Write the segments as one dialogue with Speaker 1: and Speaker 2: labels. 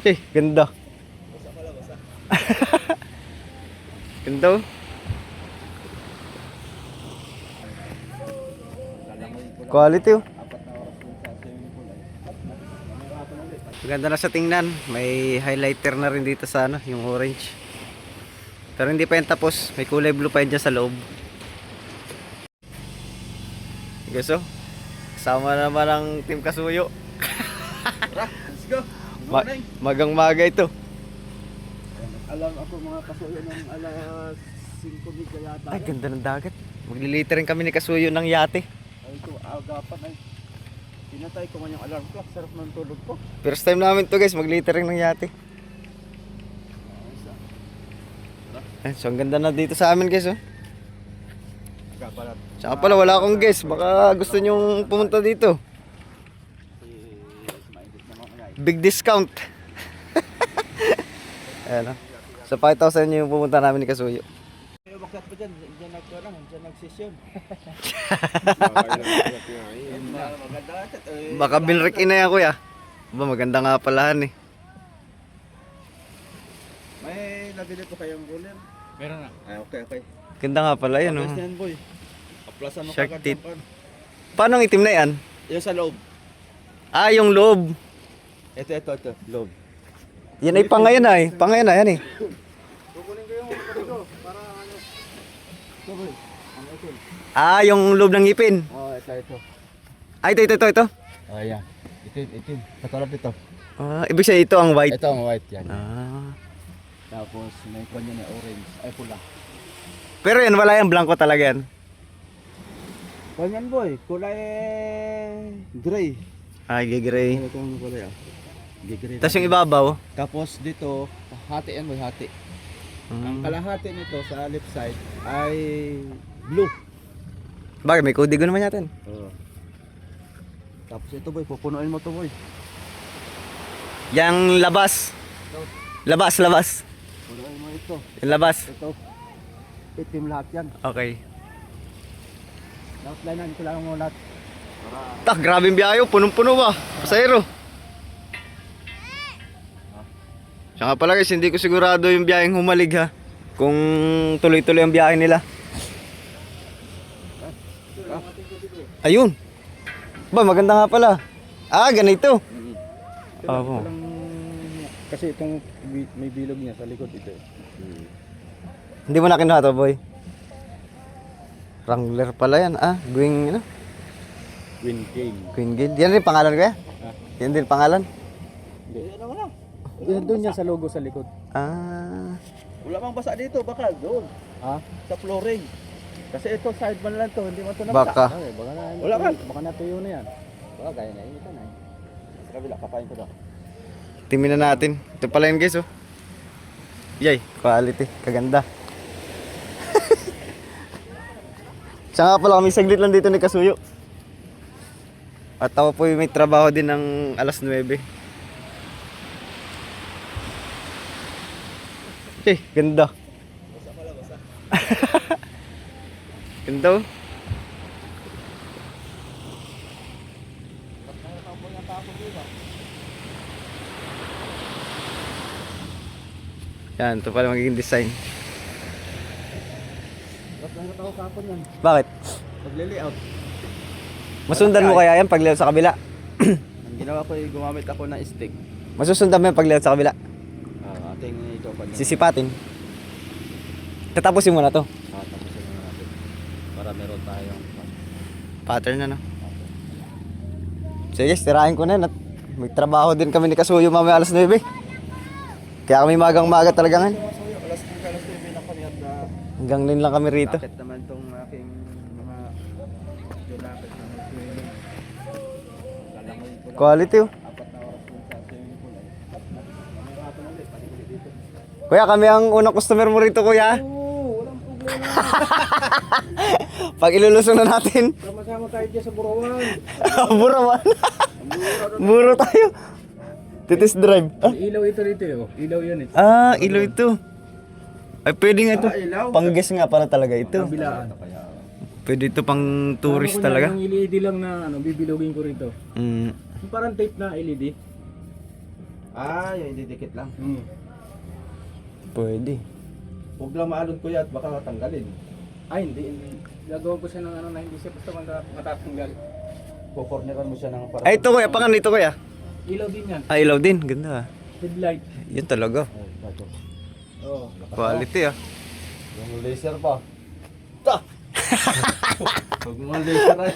Speaker 1: Ganda.
Speaker 2: Basa pala, basa.
Speaker 1: Ganda oh. Quality oh.
Speaker 2: 4 na oras dun sa swimming pool ay. Mamaya hapon ulit.
Speaker 1: Maganda na sa tingnan. May highlighter na rin dito sa ano, yung orange. Pero hindi pa yan tapos. May kulay blue pa yan dyan sa loob. Guys oh. Kasama naman ang Team Kasuyo.
Speaker 2: Tara, let's go. Good
Speaker 1: Ma
Speaker 2: morning.
Speaker 1: magang maga ito.
Speaker 2: Alam ako mga kasuyo ng alas 5:30 yata.
Speaker 1: Ay, ganda ng dagat. Magliliter rin kami ni Kasuyo ng yate.
Speaker 2: Ay, ito, agapan ay. Pinatay ko man yung alarm clock. Sarap ng tulog ko.
Speaker 1: First time namin to guys, magliliter rin ng yate. Ay, so ang ganda na dito sa amin guys oh.
Speaker 2: Kapalat.
Speaker 1: Tsaka pala wala akong guess. Baka gusto nyong pumunta dito. Big discount. Ayan o. So 5,000 yung pumunta namin ni Kasuyo.
Speaker 2: Bakit pa dyan? Dyan nagkarang, dyan nagsisyon. Maganda ata.
Speaker 1: Baka binrek in na yan kuya. Ba maganda nga palahan eh.
Speaker 2: May nabili ko kayong gulen.
Speaker 3: Meron na.
Speaker 2: Ay, okay.
Speaker 1: Ganda nga pala yan oh.
Speaker 2: Aplas yan, boy. Aplasan mo
Speaker 1: Shark
Speaker 2: kagad
Speaker 1: teeth.
Speaker 2: ng pan.
Speaker 1: Paano ang itim na yan?
Speaker 2: Yung sa loob.
Speaker 1: Ah, yung loob.
Speaker 2: Ito. Loob.
Speaker 1: Yan ay pangayan na eh. Pangayan na yan eh.
Speaker 2: Kukunin ko yung kapito para ano. Ito, boy. Ang ito.
Speaker 1: Ah, yung loob ng ngipin.
Speaker 2: Oh, ito.
Speaker 1: Ah, ito.
Speaker 2: Oh, yan. Itim. Katulad ito.
Speaker 1: Ah, ibig sabihin ito ang white.
Speaker 2: Ito ang white yan.
Speaker 1: Ah.
Speaker 2: Tapos may kanya na orange. Ay, pula.
Speaker 1: Pero yan, wala yung blanco talaga yan.
Speaker 2: Kanyan, boy. Kulay gray.
Speaker 1: Ah, gray.
Speaker 2: Ito ang kulay ah. Gray.
Speaker 1: Tapos yung ibabaw.
Speaker 2: Tapos dito, hati yan, boy. Hati. Ang kalahati nito sa left side ay blue.
Speaker 1: Bakit? May kodigo naman natin.
Speaker 2: Oo. Tapos ito, boy. Pupunuin mo to, boy.
Speaker 1: Yang labas. Labas.
Speaker 2: Punuin mo ito.
Speaker 1: Yung labas.
Speaker 2: Ito. Itim lahat yan.
Speaker 1: Okay.
Speaker 2: Outlinean ko lang mo lahat.
Speaker 1: Tak, grabe yung biyahe. Punong-puno ba? Pasayro. Siya nga pala guys, hindi ko sigurado yung biyaheng humalig ha. Kung tuloy-tuloy ang biyahe nila. Ayun. Ba, maganda nga pala. Ah, ganito. Oo.
Speaker 2: Kasi itong may bilog niya sa likod ito.
Speaker 1: Hindi mo na kinuha to, boy. Wrangler pala yan. Ah, Gwing, ano?
Speaker 2: Queen King.
Speaker 1: Queen Guild. Yan rin pangalan ko ya? Yan din pangalan?
Speaker 2: Hindi. Ano mo na? Doon niya sa logo sa likod.
Speaker 1: Ah.
Speaker 2: Wala mang basa dito, baka doon. Ha? Sa flooring. Kasi ito side man lang to, hindi man to nabasa.
Speaker 1: Baka.
Speaker 2: Okay, baka na. Wala kan. Baka natuyo na yan. Baka gaya na yun ito na. Sa kabila, kapain ko daw.
Speaker 1: Timin na natin. Ito pala yun guys oh. Yay, quality. Kaganda. Siya nga pala kami saglit lang dito ni Kasuyo. At ako po may trabaho din ng alas 9. Ganda.
Speaker 2: Basa pala, basa.
Speaker 1: Ganda oh. Yan, ito pala magiging design.
Speaker 2: Ba't nakatawa kapon yan?
Speaker 1: Bakit?
Speaker 2: Pag-layout.
Speaker 1: Masundan mo kaya yan pag layout sa kabila?
Speaker 2: Ang ginawa ko ay gumamit ako ng stick.
Speaker 1: Masusundan mo yan pag layout sa kabila?
Speaker 2: Ating ito pa niya.
Speaker 1: Sisipatin. Tatapusin mo na to.
Speaker 2: Tapusin na natin. Para meron tayong
Speaker 1: Pattern na no. Sige, tirahin ko na yan at may trabaho din kami ni Kasuyo mamaya alas 9. Kaya kami magang-maga talaga ngayon.
Speaker 2: alas 9 na kami at
Speaker 1: Hanggang din lang kami rito.
Speaker 2: bakit naman itong aking mga junakit na mag-swimming. Lalangoyin ko lang.
Speaker 1: Quality oh.
Speaker 2: 4 na oras dun sa swimming pool ay. Mamaya hapon ulit, balik ulit dito.
Speaker 1: Kuya, kami ang unang customer mo rito kuya.
Speaker 2: Oo, walang problema.
Speaker 1: Pag ilulusong na natin.
Speaker 2: Sama-sama tayo dyan sa Burawan.
Speaker 1: Burawan. Buro tayo. Titis drive. Ah,
Speaker 3: Ilaw ito dito eh. Ilaw yun eh.
Speaker 1: ah ilo ito. Ay pwede nga ito.
Speaker 2: ilaw.
Speaker 1: Pang-guess nga para talaga ito.
Speaker 3: Kabilaan.
Speaker 1: Pwede ito pang tourist talaga.
Speaker 3: Yung LED lang na ano, bibilogin ko rito.
Speaker 1: Mm.
Speaker 3: Yung parang tape na LED.
Speaker 2: Yung ididikit lang.
Speaker 1: Pwede.
Speaker 2: Huwag lang maalon kuya at baka tanggalin.
Speaker 3: Ay, hindi. Gagawa ko siya ng ano na hindi siya basta matatanggal.
Speaker 2: Kukorneran mo siya ng para.
Speaker 1: Ay, ito kuya, pangan ito kuya.
Speaker 3: Ilaw din yan.
Speaker 1: Ay, ilaw din. Ganda.
Speaker 3: Headlight.
Speaker 1: Yan talaga.
Speaker 2: Oh,
Speaker 1: Quality ah.
Speaker 2: yung laser pa. Ta! Huwag mo laser ay.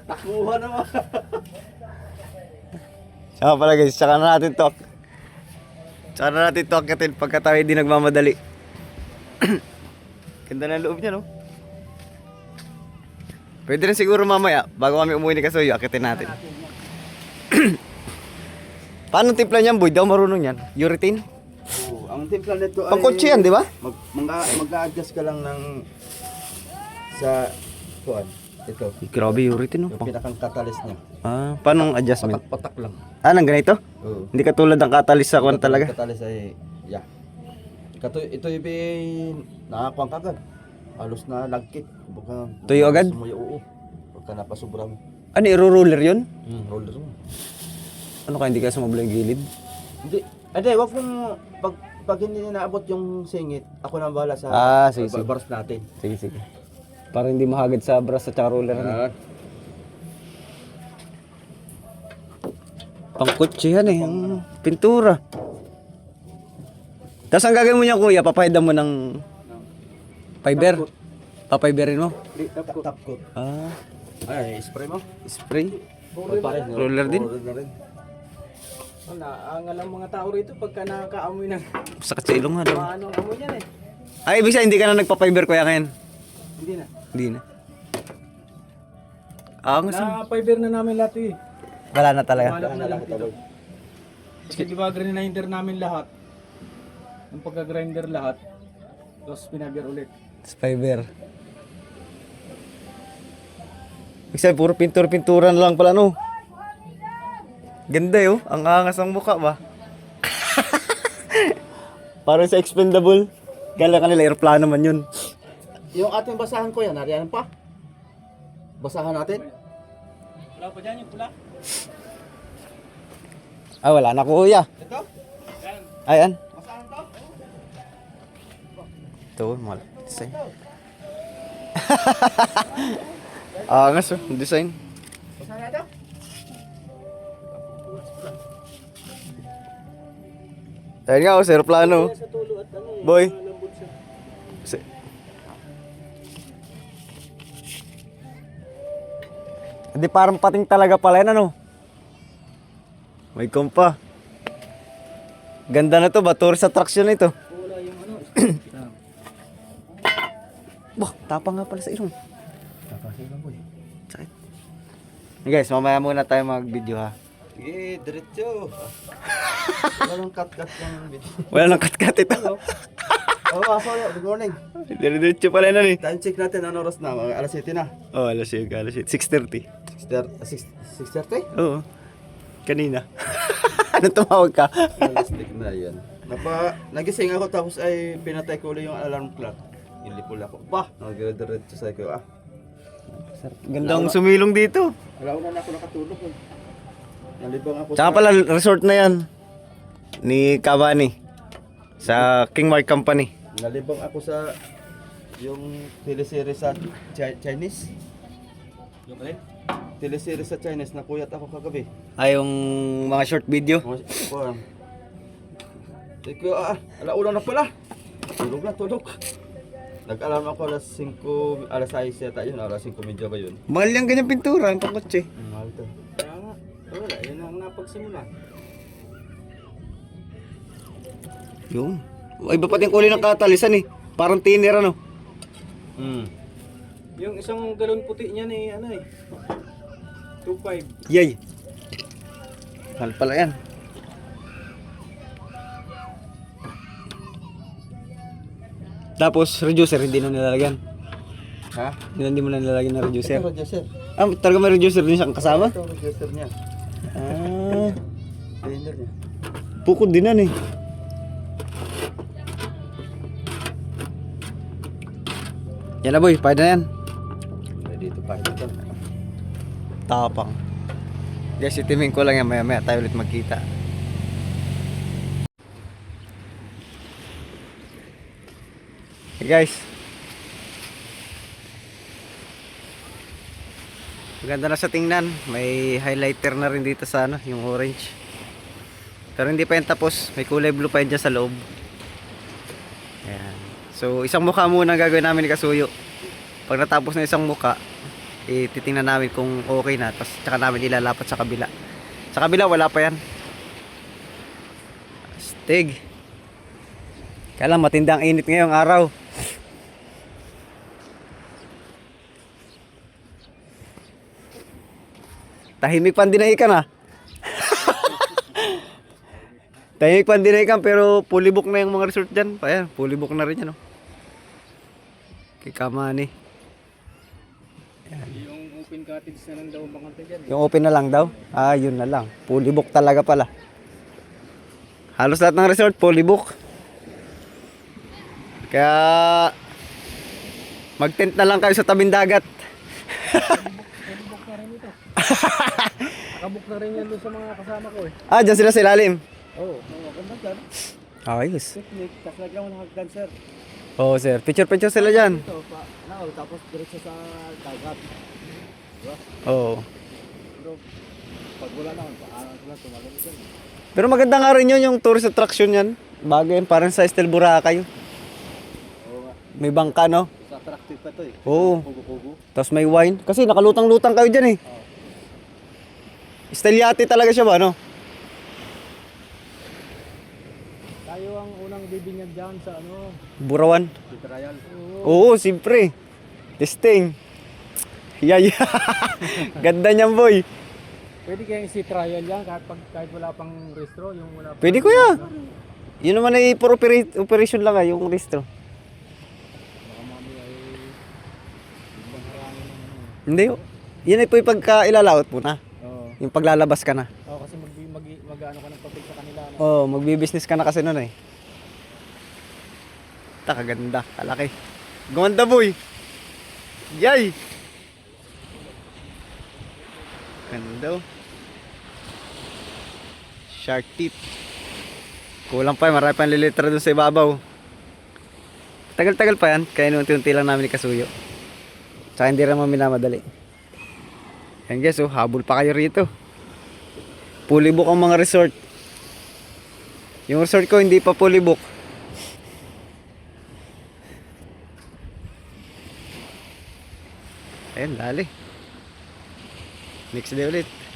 Speaker 2: Takuha naman.
Speaker 1: Saka pala guys, saka na natin to. Saka na natin to akitin pagka tayo di nagmamadali. Ganda ng loob niya, no? Pwede rin siguro mamaya, bago kami umuwi ni Kasuyo, akitin natin. Paano timpla niyan, boy? Daw marunong yan. Urethane?
Speaker 2: Ang timpla nito ay
Speaker 1: Pangkotse yan, di ba?
Speaker 2: mag-a-adjust ka lang ng sa kuan. Ito,
Speaker 1: Grabe, urethane, no?
Speaker 2: yung pinakang catalyst niya.
Speaker 1: Paano ang adjustment?
Speaker 2: Patak lang.
Speaker 1: Nang ganito?
Speaker 2: Oo.
Speaker 1: Hindi katulad ng catalyst sa kwan talaga.
Speaker 2: Catalyst ay ito yung nakakuha kagad. Halos na lagkit. Baka
Speaker 1: Tuyo agad?
Speaker 2: Sumuyo, oo. Pagka napasubra mo.
Speaker 1: Ano, iro-roller yun?
Speaker 2: Roller mo.
Speaker 1: Ano kaya hindi ka sumabla yung gilid?
Speaker 2: Hindi, wag mong pag hindi naabot yung singit, ako na bahala sa
Speaker 1: Sige, sige.
Speaker 2: bars natin.
Speaker 1: Sige, sige. Para hindi mahagad sa brass at saka roller. Ano? Pangkotse yan eh, ang pintura. Tapos ang gagawin mo niya kuya, papahidam mo ng fiber. Papaiberin mo.
Speaker 2: Top coat. Ay, spray mo.
Speaker 1: Spray.
Speaker 2: Roller
Speaker 1: Roller din?
Speaker 2: Roller na rin.
Speaker 3: Ang alam mga tao rito pagka nakakaamoy ng
Speaker 1: Sakit sa ilong nga daw.
Speaker 3: anong amoy yan eh.
Speaker 1: Ay, ibig sabihin, hindi ka na nagpa-fiber kuya ngayon.
Speaker 3: Hindi na.
Speaker 1: Hindi na. Gusto mo.
Speaker 3: Na-fiber na namin lahat eh.
Speaker 1: Wala na talaga.
Speaker 3: Malak na lang dito. Kasi di ba grinder namin lahat. Yung pagka-grinder lahat. Tapos pinaber ulit.
Speaker 1: Fiber. Ibig sabihin, puro pintura-pintura na lang pala, no? Ganda yun. Ang angas ang mukha ba? Parang sa expendable. Kala kanila aeroplano man yun.
Speaker 2: Yung ating basahan ko yan, nariyan pa. Basahan natin.
Speaker 3: Wala pa dyan yung pula.
Speaker 1: Wala na kuya.
Speaker 2: Ito,
Speaker 1: Ayan.
Speaker 2: basahan to.
Speaker 1: Ito, mahal. Design. Angas oh, design.
Speaker 2: Basahan natin.
Speaker 1: Ayan nga, sa aeroplano.
Speaker 3: Sa tulo at ano eh.
Speaker 1: Boy.
Speaker 3: Malambot siya.
Speaker 1: Hindi parang pating talaga pala yan, ano? May kompa. Ganda na to ba? Tourist attraction na ito.
Speaker 3: Wala yung ano.
Speaker 1: Bah, tapang nga pala sa ilong. Sakit. Hey guys, mamaya muna tayo mag-video ha.
Speaker 2: Sige, diretso. Walang cut-cut ng video.
Speaker 1: Wala nang cut-cut ito.
Speaker 2: Sorry, good morning.
Speaker 1: Diretso pala na eh.
Speaker 2: Time check natin, ano oras na? Alas 7 na.
Speaker 1: Oh, alas 6:30.
Speaker 2: 6:30?
Speaker 1: Oo. Kanina. Anong tumawag ka?
Speaker 2: Alas 6 na yan. Nagising ako tapos ay pinatay ko ulit yung alarm clock. Ilipol ako. Nagdiretso sa ko.
Speaker 1: Gandang sumilong dito.
Speaker 2: Wala na ako nakatulog. Nalibang ako
Speaker 1: Tsaka pala resort na yan. Ni Cavani. Sa King Mark Company.
Speaker 2: Nalibang ako sa yung teleserye sa Chinese.
Speaker 3: Yung alin?
Speaker 2: Teleserye sa Chinese na kuyat ako kagabi.
Speaker 1: Yung mga short video.
Speaker 2: Teko, alauna na pala. Tulog. Nag-alarm ako alas 5, alas 6 yata yun, alas 5 medyo ba yun?
Speaker 1: Mahal yung ganyan pintura, ang pangkotse.
Speaker 2: Mahal to.
Speaker 3: Kaya nga. Wala, yun ang napagsimula.
Speaker 1: Yung. Iba pati yung kulay ng katalisan eh. Parang thinner ano.
Speaker 3: Yung isang galon puti niyan eh, ano eh. 2.5.
Speaker 1: Yay. Mahal pala yan. Tapos reducer hindi na nilalagyan.
Speaker 2: Ha?
Speaker 1: Hindi mo na nilalagyan ng reducer.
Speaker 2: Ito, reducer.
Speaker 1: Talaga may reducer din siyang kasama?
Speaker 2: Ito, reducer niya. Blender niya.
Speaker 1: Bukod din yan eh. Yan na boy, pwede na yan.
Speaker 2: Dito pa ito.
Speaker 1: Tapang. Guys, itimin ko lang yan, maya maya tayo ulit magkita. Hey guys. Maganda na sa tingnan. May highlighter na rin dito sa ano, yung orange. Pero hindi pa yan tapos. May kulay blue pa yan dyan sa loob. Ayan. So, isang mukha muna ang gagawin namin ni Kasuyo. Pag natapos na isang mukha, titingnan namin kung okay na. Tapos, tsaka namin ilalapat sa kabila. Sa kabila, wala pa yan. Astig. Kaya lang, matindang init ngayong araw. Tahimik pandinaikan ah. Tahimik pandinaikan pero fully book na yung mga resort dyan. Ayan, fully book na rin yan oh. Kay Kamani.
Speaker 3: Yung open cottage na lang daw mga dyan.
Speaker 1: Yung open na lang daw? Ah, yun na lang. Fully book talaga pala. Halos lahat ng resort fully book. Kaya mag-tent na lang kayo sa tabing dagat.
Speaker 3: Nakabuk na rin ito. Nakabuk na rin yan doon sa mga kasama ko eh.
Speaker 1: Ah, dyan sila sa ilalim.
Speaker 3: Oo, ganda dyan.
Speaker 1: Ayos.
Speaker 3: Picnic, tapos lagyan mo ng hagdan sir.
Speaker 1: Oo sir, picture sila dyan.
Speaker 3: Ito, tapos diretso sa dagat. Diba?
Speaker 1: Oo.
Speaker 3: Pero pag wala naman, paano sila tumagal dyan.
Speaker 1: Pero maganda nga rin yun yung tourist attraction yan. Bagay, parang sa Estel Boracay.
Speaker 3: Oo nga,
Speaker 1: May bangka no?
Speaker 3: sa attractive pa to eh.
Speaker 1: Oo.
Speaker 3: Kugo-kugo.
Speaker 1: Tapos may wine. Kasi nakalutang-lutang kayo dyan eh. Style yate talaga siya ba no?
Speaker 3: Tayo ang unang bibinyag dyan sa ano,
Speaker 1: Burawan.
Speaker 3: sa trial.
Speaker 1: Oo, siyempre. Testing. Yay. Ganda niyan boy.
Speaker 3: Pwede kayang isi-trial yan kahit wala pang restro, yung wala pang...
Speaker 1: Pwede kuya. Yun naman ay for operation lang yung restro.
Speaker 3: Baka mamaya ay... ibang harangin ng ano.
Speaker 1: Hindi. Yan ay po yung pagka ilalawat mo na.
Speaker 3: Oo.
Speaker 1: Yung paglalabas ka na.
Speaker 3: Oo, kasi mag-ano ka ng papel sa kanila. No?
Speaker 1: Oo, magbi-business ka na kasi nun eh. Kaganda, kalaki. Gumanda boy. Yay! Ganda oh. Shark tip. Kulang pa, marami pang lilitra dun sa ibabaw. Tagal-tagal pa yan, kaya unti-unti lang namin ni Kasuyo. Tsaka hindi naman minamadali. Yan guys, oh, habol pa kayo rito. Fully book ang mga resort. Yung resort ko hindi pa fully book. Ayun, dali. Next day ulit.